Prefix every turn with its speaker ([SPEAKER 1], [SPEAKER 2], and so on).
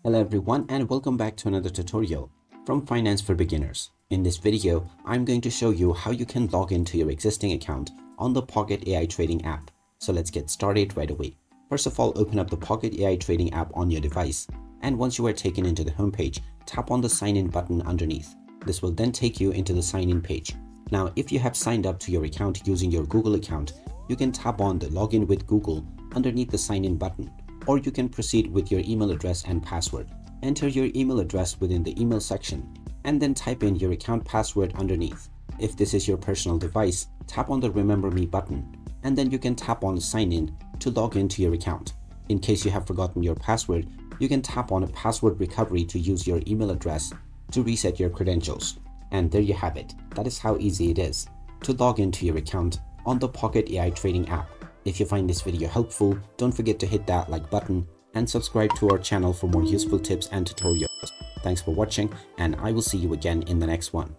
[SPEAKER 1] Hello everyone and welcome back to another tutorial from Finance for Beginners. In this video, I'm going to show you how you can log into your existing account on the Pocket AI Trading app. So let's get started right away. First of all, open up the Pocket AI Trading app on your device, and once you are taken into the homepage, tap on the sign in button underneath. This will then take you into the sign in page. Now, if you have signed up to your account using your Google account, you can tap on the login with Google underneath the sign in button. Or you can proceed with your email address and password. Enter your email address within the email section and then type in your account password underneath. If this is your personal device, tap on the Remember Me button and then you can tap on Sign In to log into your account. In case you have forgotten your password, you can tap on a password recovery to use your email address to reset your credentials. And there you have it. That is how easy it is to log into your account on the Pocket AI Trading app. If you find this video helpful, don't forget to hit that like button and subscribe to our channel for more useful tips and tutorials. Thanks for watching, and I will see you again in the next one.